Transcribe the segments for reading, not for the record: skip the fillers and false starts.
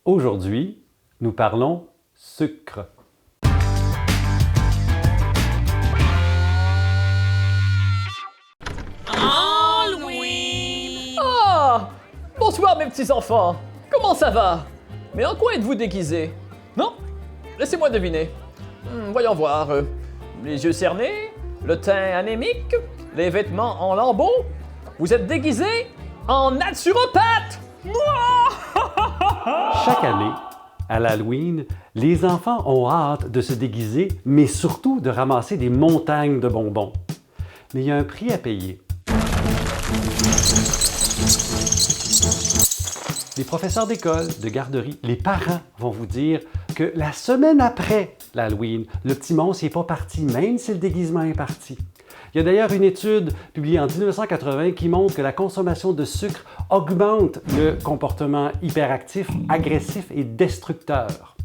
Aujourd'hui, nous parlons sucre. Halloween! Ah! Bonsoir mes petits enfants! Comment ça va? Mais en quoi êtes-vous déguisés? Non? Laissez-moi deviner. Voyons voir. Les yeux cernés, le teint anémique, les vêtements en lambeaux. Vous êtes déguisés en naturopathe! Chaque année, à l'Halloween, les enfants ont hâte de se déguiser, mais surtout de ramasser des montagnes de bonbons. Mais il y a un prix à payer. Les professeurs d'école, de garderie, les parents vont vous dire que la semaine après l'Halloween, le petit monstre n'est pas parti, même si le déguisement est parti. Il y a d'ailleurs une étude publiée en 1980 qui montre que la consommation de sucre augmente le comportement hyperactif, agressif et destructeur.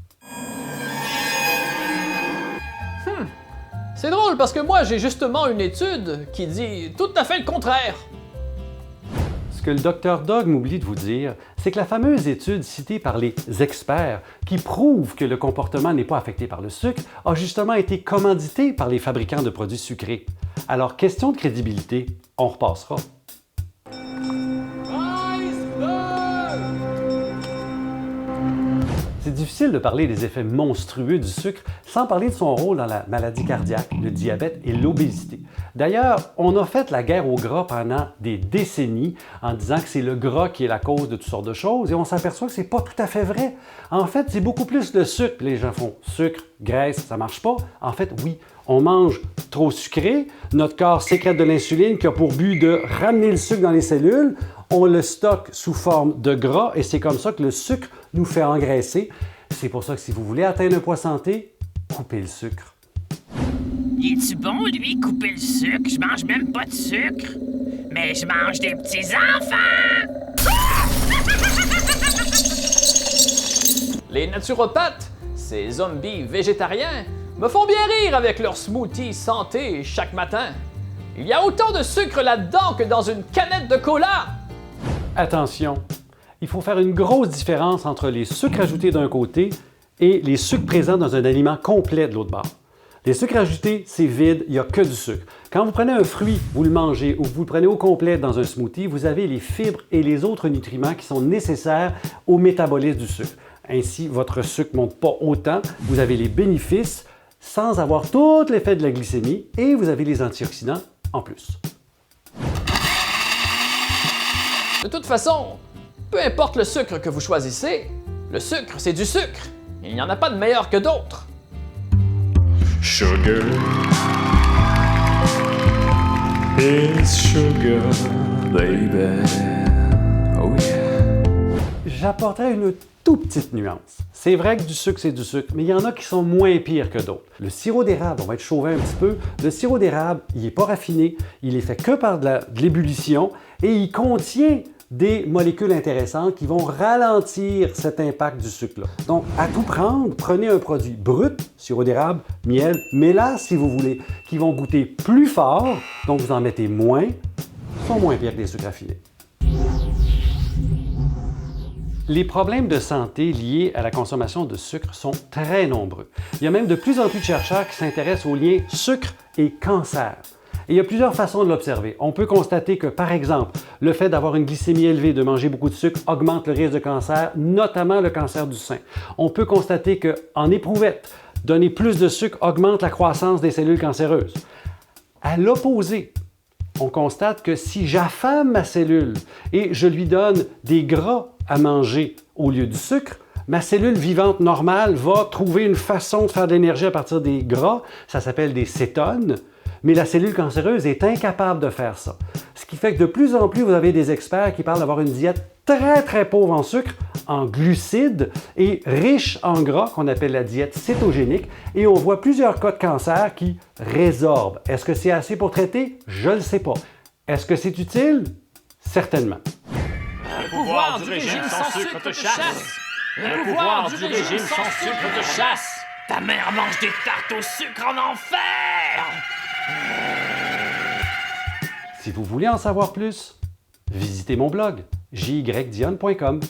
C'est drôle parce que moi j'ai justement une étude qui dit tout à fait le contraire. Ce que le Dr Dog m'oublie de vous dire, c'est que la fameuse étude citée par les experts qui prouve que le comportement n'est pas affecté par le sucre a justement été commanditée par les fabricants de produits sucrés. Alors, question de crédibilité, on repassera. C'est difficile de parler des effets monstrueux du sucre sans parler de son rôle dans la maladie cardiaque, le diabète et l'obésité. D'ailleurs, on a fait la guerre au gras pendant des décennies en disant que c'est le gras qui est la cause de toutes sortes de choses et on s'aperçoit que c'est pas tout à fait vrai. En fait, c'est beaucoup plus le sucre. Les gens font sucre, graisse, ça marche pas. En fait, oui, on mange trop sucré, notre corps sécrète de l'insuline qui a pour but de ramener le sucre dans les cellules. On le stocke sous forme de gras et c'est comme ça que le sucre nous fait engraisser. C'est pour ça que si vous voulez atteindre un poids santé, coupez le sucre. Il est-tu bon, lui, couper le sucre? Je mange même pas de sucre. Mais je mange des petits-enfants! Les naturopathes, ces zombies végétariens, me font bien rire avec leur smoothie santé chaque matin. Il y a autant de sucre là-dedans que dans une canette de cola! Attention, il faut faire une grosse différence entre les sucres ajoutés d'un côté et les sucres présents dans un aliment complet de l'autre bord. Les sucres ajoutés, c'est vide, il n'y a que du sucre. Quand vous prenez un fruit, vous le mangez ou vous le prenez au complet dans un smoothie, vous avez les fibres et les autres nutriments qui sont nécessaires au métabolisme du sucre. Ainsi, votre sucre ne monte pas autant, vous avez les bénéfices sans avoir tout l'effet de la glycémie et vous avez les antioxydants en plus. De toute façon, peu importe le sucre que vous choisissez, le sucre, c'est du sucre. Il n'y en a pas de meilleur que d'autres. Sugar is sugar, baby. Oh yeah. J'apporterai une toute petite nuance. C'est vrai que du sucre, c'est du sucre, mais il y en a qui sont moins pires que d'autres. Le sirop d'érable, on va être chauvin un petit peu, le sirop d'érable, il n'est pas raffiné, il est fait que par de l'ébullition et il contient des molécules intéressantes qui vont ralentir cet impact du sucre-là. Donc, à tout prendre, prenez un produit brut, sirop d'érable, miel, mélasse si vous voulez, qui vont goûter plus fort, donc vous en mettez moins, sont moins pires que les sucres raffinés. Les problèmes de santé liés à la consommation de sucre sont très nombreux. Il y a même de plus en plus de chercheurs qui s'intéressent aux liens sucre et cancer. Et il y a plusieurs façon de l'observer. On peut constater que, par exemple, le fait d'avoir une glycémie élevée, de manger beaucoup de sucre, augmente le risque de cancer, notamment le cancer du sein. On peut constater qu'en éprouvette, donner plus de sucre augmente la croissance des cellules cancéreuses. À l'opposé, on constate que si j'affame ma cellule et je lui donne des gras à manger au lieu du sucre, ma cellule vivante normale va trouver une façon de faire de l'énergie à partir des gras, ça s'appelle des cétones, mais la cellule cancéreuse est incapable de faire ça. Ce qui fait que de plus en plus, vous avez des experts qui parlent d'avoir une diète très pauvre en sucre, en glucides et riche en gras, qu'on appelle la diète cétogénique, et on voit plusieurs cas de cancer qui résorbent. Est-ce que c'est assez pour traiter? Je ne le sais pas. Est-ce que c'est utile? Certainement. Le pouvoir du régime sans sucre te chasse! Le pouvoir du régime sans sucre te chasse! Ta mère mange des tartes au sucre en enfer! Si vous voulez en savoir plus, visitez mon blog jydionne.com.